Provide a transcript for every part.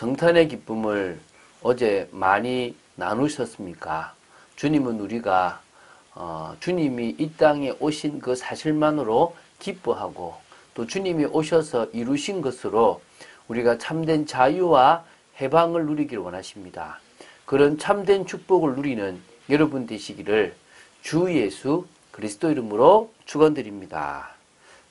성탄의 기쁨을 어제 많이 나누셨습니까? 주님은 우리가 주님이 이 땅에 오신 그 사실만으로 기뻐하고 또 주님이 오셔서 이루신 것으로 우리가 참된 자유와 해방을 누리기를 원하십니다. 그런 참된 축복을 누리는 여러분 되시기를 주 예수 그리스도 이름으로 축원드립니다.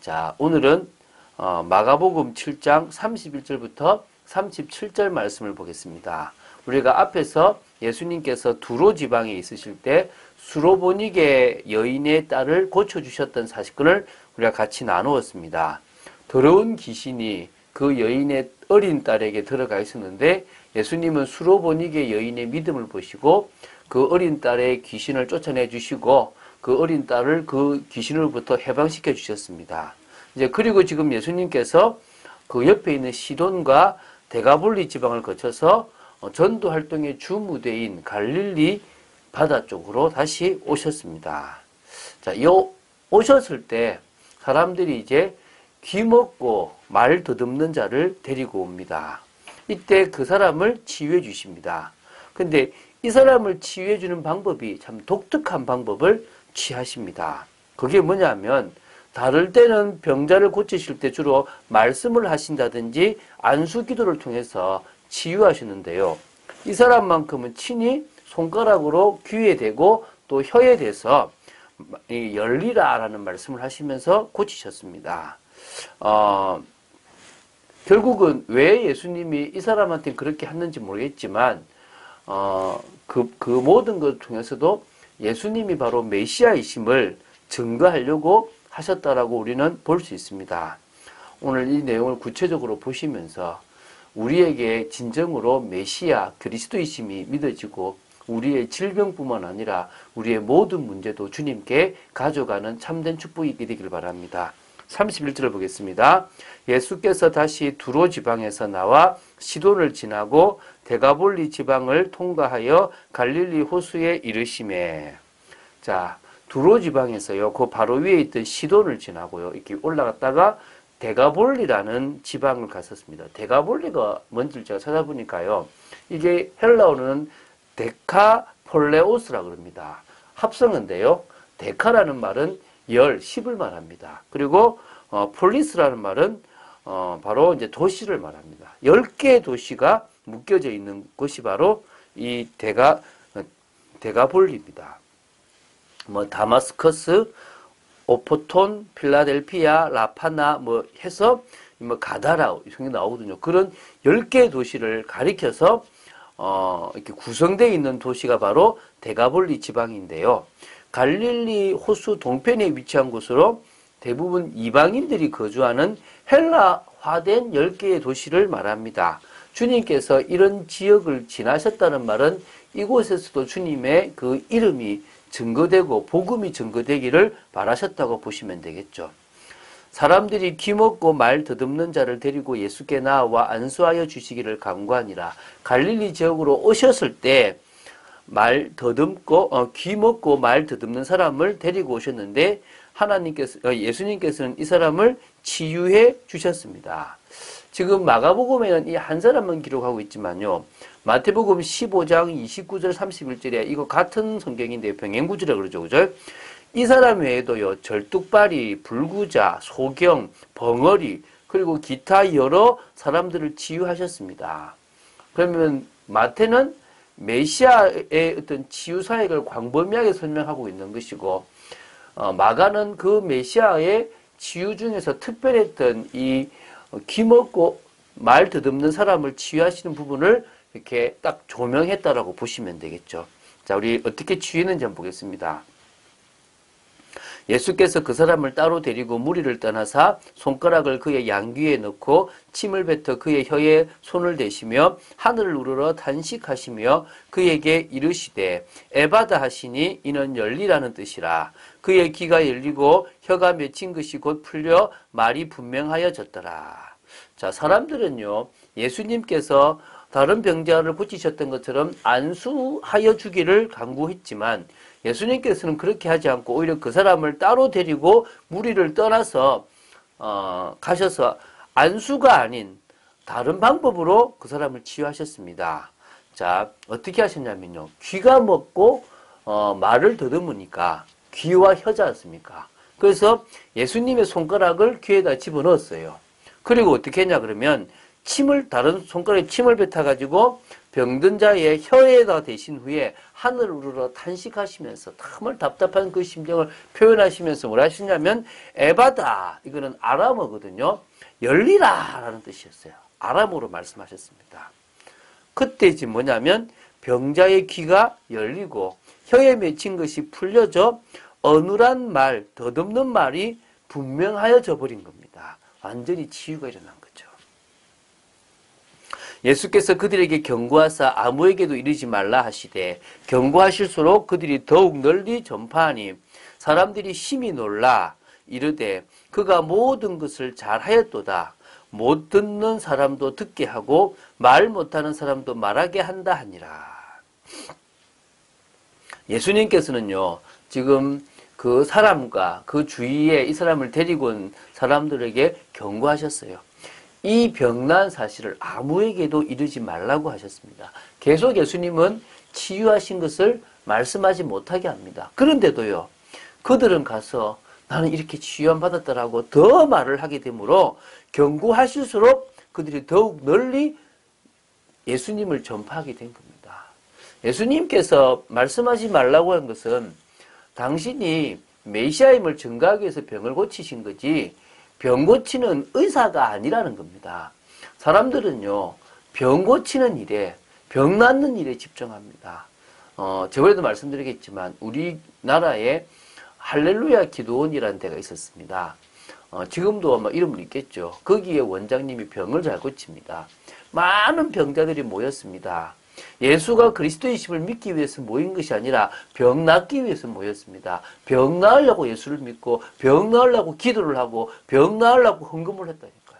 자, 오늘은 마가복음 7장 31절부터 37절 말씀을 보겠습니다. 우리가 앞에서 예수님께서 두로 지방에 있으실 때 수로보니게 여인의 딸을 고쳐주셨던 사건을 우리가 같이 나누었습니다. 더러운 귀신이 그 여인의 어린 딸에게 들어가 있었는데 예수님은 수로보니게 여인의 믿음을 보시고 그 어린 딸의 귀신을 쫓아내 주시고 그 어린 딸을 그 귀신으로부터 해방시켜 주셨습니다. 이제 그리고 지금 예수님께서 그 옆에 있는 시돈과 데가볼리 지방을 거쳐서 전도 활동의 주 무대인 갈릴리 바다 쪽으로 다시 오셨습니다. 자, 오셨을 때 사람들이 이제 귀먹고 말 더듬는 자를 데리고 옵니다. 이때 그 사람을 치유해 주십니다. 근데 이 사람을 치유해 주는 방법이 참 독특한 방법을 취하십니다. 그게 뭐냐면 다를 때는 병자를 고치실 때 주로 말씀을 하신다든지 안수 기도를 통해서 치유하시는데요. 이 사람만큼은 친히 손가락으로 귀에 대고 또 혀에 대서 열리라라는 말씀을 하시면서 고치셨습니다. 결국은 왜 예수님이 이 사람한테 그렇게 했는지 모르겠지만 그 모든 것을 통해서도 예수님이 바로 메시아이심을 증거하려고 하셨다라고 우리는 볼 수 있습니다. 오늘 이 내용을 구체적으로 보시면서 우리에게 진정으로 메시아 그리스도이심이 믿어지고 우리의 질병뿐만 아니라 우리의 모든 문제도 주님께 가져가는 참된 축복이 있게 되길 바랍니다. 31절을 보겠습니다. 예수께서 다시 두로 지방에서 나와 시돈을 지나고 데가볼리 지방을 통과하여 갈릴리 호수에 이르시매. 자, 두로 지방에서요, 그 바로 위에 있던 시돈을 지나고요, 이렇게 올라갔다가 데가볼리라는 지방을 갔었습니다. 데가볼리가 뭔지 제가 찾아보니까요, 이게 헬라어로는 데카폴레오스라고 합니다. 합성어인데요, 데카라는 말은 10을 말합니다. 그리고 폴리스라는 말은 바로 이제 도시를 말합니다. 10개의 도시가 묶여져 있는 곳이 바로 이 데가볼리입니다. 다마스커스, 오포톤, 필라델피아, 라파나 해서 가다라 이런 게 나오거든요. 그런 10개의 도시를 가리켜서 이렇게 구성되어 있는 도시가 바로 데가볼리 지방인데요. 갈릴리 호수 동편에 위치한 곳으로 대부분 이방인들이 거주하는 헬라화된 10개의 도시를 말합니다. 주님께서 이런 지역을 지나셨다는 말은 이곳에서도 주님의 그 이름이 증거되고 복음이 증거되기를 바라셨다고 보시면 되겠죠. 사람들이 귀먹고 말 더듬는 자를 데리고 예수께 나와 안수하여 주시기를 간구하니라. 갈릴리 지역으로 오셨을 때 말 더듬고 귀먹고 말 더듬는 사람을 데리고 오셨는데 예수님께서는 이 사람을 치유해 주셨습니다. 지금 마가복음에는 이 한 사람만 기록하고 있지만요, 마태복음 15장 29절 31절에 이거 같은 성경인데 병행구절이라고 그러죠, 그죠? 이 사람 외에도요, 절뚝발이, 불구자, 소경, 벙어리, 그리고 기타 여러 사람들을 치유하셨습니다. 그러면 마태는 메시아의 어떤 치유 사역을 광범위하게 설명하고 있는 것이고, 마가는 그 메시아의 치유 중에서 특별했던 이 귀먹고 말 더듬는 사람을 치유하시는 부분을 이렇게 딱 조명했다라고 보시면 되겠죠. 자, 우리 어떻게 치유했는지 한번 보겠습니다. 예수께서 그 사람을 따로 데리고 무리를 떠나사 손가락을 그의 양귀에 넣고 침을 뱉어 그의 혀에 손을 대시며 하늘을 우러러 탄식하시며 그에게 이르시되 에바다 하시니 이는 열리라는 뜻이라. 그의 귀가 열리고 혀가 맺힌 것이 곧 풀려 말이 분명하여졌더라. 자, 사람들은요, 예수님께서 다른 병자를 고치셨던 것처럼 안수하여 주기를 간구했지만 예수님께서는 그렇게 하지 않고 오히려 그 사람을 따로 데리고 무리를 떠나서 가셔서 안수가 아닌 다른 방법으로 그 사람을 치유하셨습니다. 자, 어떻게 하셨냐면요. 귀가 먹고 말을 더듬으니까 귀와 혀지 않습니까? 그래서 예수님의 손가락을 귀에다 집어넣었어요. 그리고 어떻게 했냐 그러면 다른 손가락에 침을 뱉어가지고 병든 자의 혀에다 대신 후에 하늘을 우러러 탄식하시면서 정말 답답한 그 심정을 표현하시면서 뭐라 하시냐면 에바다, 이거는 아람어거든요. 열리라 라는 뜻이었어요. 아람어로 말씀하셨습니다. 그때 지금 뭐냐면 병자의 귀가 열리고 혀에 맺힌 것이 풀려져 어눌한 말, 더듬는 말이 분명하여져 버린 겁니다. 완전히 치유가 일어난 거죠. 예수께서 그들에게 경고하사 아무에게도 이르지 말라 하시되 경고하실수록 그들이 더욱 널리 전파하니 사람들이 심히 놀라 이르되 그가 모든 것을 잘하였도다. 못 듣는 사람도 듣게 하고 말 못하는 사람도 말하게 한다 하니라. 예수님께서는요, 지금 그 사람과 그 주위에 이 사람을 데리고 온 사람들에게 경고하셨어요. 이 병난 사실을 아무에게도 이르지 말라고 하셨습니다. 계속 예수님은 치유하신 것을 말씀하지 못하게 합니다. 그런데도요, 그들은 가서 나는 이렇게 치유함 받았다라고 더 말을 하게 되므로 경고하실수록 그들이 더욱 널리 예수님을 전파하게 된 겁니다. 예수님께서 말씀하지 말라고 한 것은 당신이 메시아임을 증거하기 위해서 병을 고치신 거지 병 고치는 의사가 아니라는 겁니다. 사람들은요, 병 고치는 일에, 병 낫는 일에 집중합니다. 저번에도 말씀드리겠지만 우리나라에 할렐루야 기도원이라는 데가 있었습니다. 지금도 아마 이름은 있겠죠. 거기에 원장님이 병을 잘 고칩니다. 많은 병자들이 모였습니다. 예수가 그리스도이심을 믿기 위해서 모인 것이 아니라 병 낫기 위해서 모였습니다. 병 나으려고 예수를 믿고 병 나으려고 기도를 하고 병 나으려고 헌금을 했다니까요.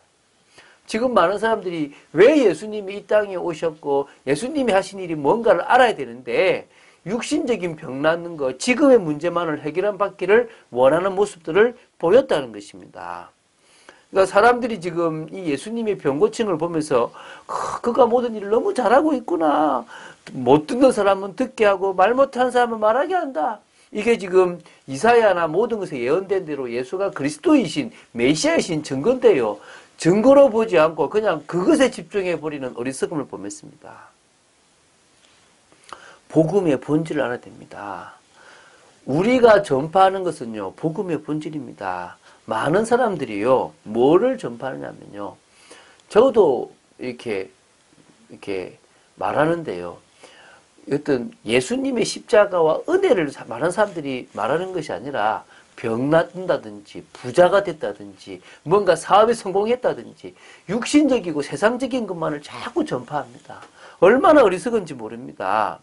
지금 많은 사람들이 왜 예수님이 이 땅에 오셨고 예수님이 하신 일이 뭔가를 알아야 되는데 육신적인 병 낫는 것, 지금의 문제만을 해결한 받기를 원하는 모습들을 보였다는 것입니다. 그러니까 사람들이 지금 이 예수님의 병 고친 걸 보면서 그가 모든 일을 너무 잘하고 있구나. 못 듣는 사람은 듣게 하고 말 못하는 사람은 말하게 한다. 이게 지금 이사야나 모든 것에 예언된 대로 예수가 그리스도이신 메시아이신 증거인데요. 증거로 보지 않고 그냥 그것에 집중해버리는 어리석음을 범했습니다. 복음의 본질을 알아야 됩니다. 우리가 전파하는 것은요, 복음의 본질입니다. 많은 사람들이요, 뭐를 전파하냐면요, 저도 이렇게 말하는데요, 어떤 예수님의 십자가와 은혜를 많은 사람들이 말하는 것이 아니라 병 낫는다든지 부자가 됐다든지 뭔가 사업에 성공했다든지 육신적이고 세상적인 것만을 자꾸 전파합니다. 얼마나 어리석은지 모릅니다.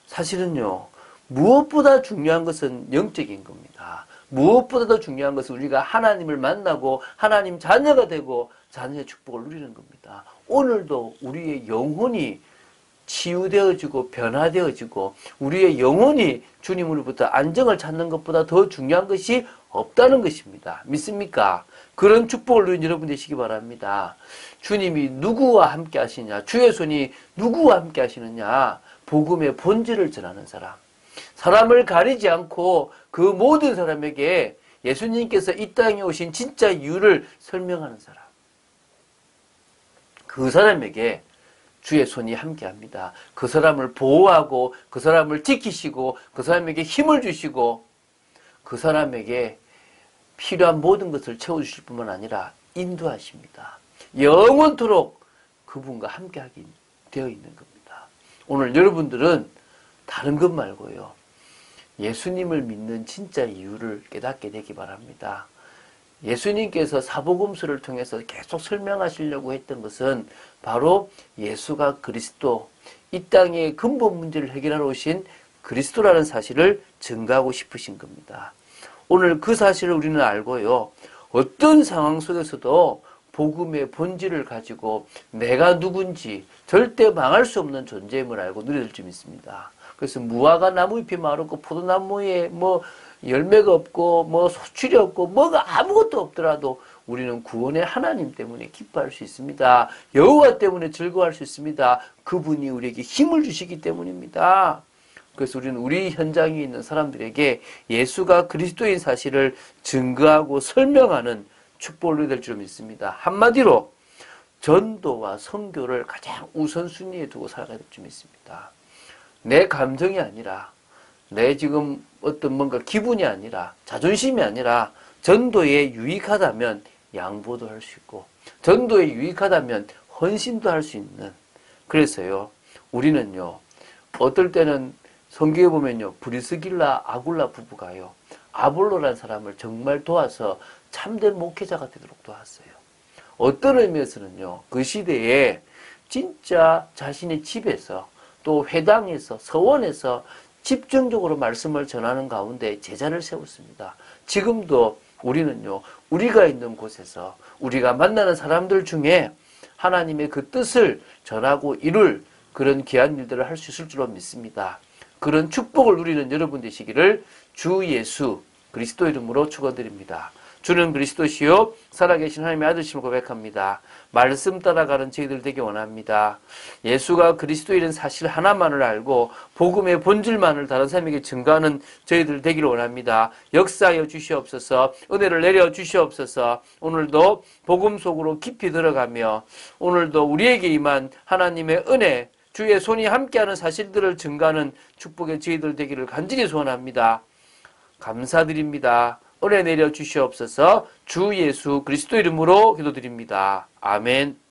사실은요, 무엇보다 중요한 것은 영적인 겁니다. 무엇보다도 중요한 것은 우리가 하나님을 만나고 하나님 자녀가 되고 자녀의 축복을 누리는 겁니다. 오늘도 우리의 영혼이 치유되어지고 변화되어지고 우리의 영혼이 주님으로부터 안정을 찾는 것보다 더 중요한 것이 없다는 것입니다. 믿습니까? 그런 축복을 누린 여러분 되시기 바랍니다. 주님이 누구와 함께 하시냐? 주의 손이 누구와 함께 하시느냐? 복음의 본질을 전하는 사람. 사람을 가리지 않고 그 모든 사람에게 예수님께서 이 땅에 오신 진짜 이유를 설명하는 사람. 그 사람에게 주의 손이 함께합니다. 그 사람을 보호하고 그 사람을 지키시고 그 사람에게 힘을 주시고 그 사람에게 필요한 모든 것을 채워주실 뿐만 아니라 인도하십니다. 영원토록 그분과 함께하게 되어 있는 겁니다. 오늘 여러분들은 다른 것 말고요, 예수님을 믿는 진짜 이유를 깨닫게 되기 바랍니다. 예수님께서 사복음서를 통해서 계속 설명하시려고 했던 것은 바로 예수가 그리스도, 이 땅의 근본 문제를 해결하러 오신 그리스도라는 사실을 증거하고 싶으신 겁니다. 오늘 그 사실을 우리는 알고요, 어떤 상황 속에서도 복음의 본질을 가지고 내가 누군지 절대 망할 수 없는 존재임을 알고 누릴 줄 믿습니다. 그래서 무화과 나무 잎이 마르고 포도나무에 열매가 없고 소출이 없고 뭐가 아무것도 없더라도 우리는 구원의 하나님 때문에 기뻐할 수 있습니다. 여호와 때문에 즐거워할 수 있습니다. 그분이 우리에게 힘을 주시기 때문입니다. 그래서 우리는 우리 현장에 있는 사람들에게 예수가 그리스도인 사실을 증거하고 설명하는 축복을 누려야 될 줄 믿습니다. 한마디로 전도와 선교를 가장 우선순위에 두고 살아가야 될 줄 믿습니다. 내 감정이 아니라, 내 지금 어떤 뭔가 기분이 아니라, 자존심이 아니라 전도에 유익하다면 양보도 할 수 있고, 전도에 유익하다면 헌신도 할 수 있는. 그래서요, 우리는요, 어떨 때는 성경에 보면요, 브리스길라 아굴라 부부가요, 아볼로라는 사람을 정말 도와서 참된 목회자가 되도록 도왔어요. 어떤 의미에서는요, 그 시대에 진짜 자신의 집에서 또 회당에서 서원에서 집중적으로 말씀을 전하는 가운데 제자를 세웠습니다. 지금도 우리는요, 우리가 있는 곳에서 우리가 만나는 사람들 중에 하나님의 그 뜻을 전하고 이룰 그런 귀한 일들을 할 수 있을 줄로 믿습니다. 그런 축복을 누리는 여러분 되시기를 주 예수 그리스도 이름으로 축원드립니다. 주는 그리스도시요 살아계신 하나님의 아들심을 고백합니다. 말씀 따라가는 저희들 되기 원합니다. 예수가 그리스도이라는 사실 하나만을 알고 복음의 본질만을 다른 사람에게 증거하는 저희들 되기를 원합니다. 역사하여 주시옵소서. 은혜를 내려 주시옵소서. 오늘도 복음 속으로 깊이 들어가며 오늘도 우리에게 임한 하나님의 은혜, 주의 손이 함께하는 사실들을 증거하는 축복의 저희들 되기를 간절히 소원합니다. 감사드립니다. 은혜 내려 주시옵소서. 주 예수 그리스도 이름으로 기도드립니다. 아멘.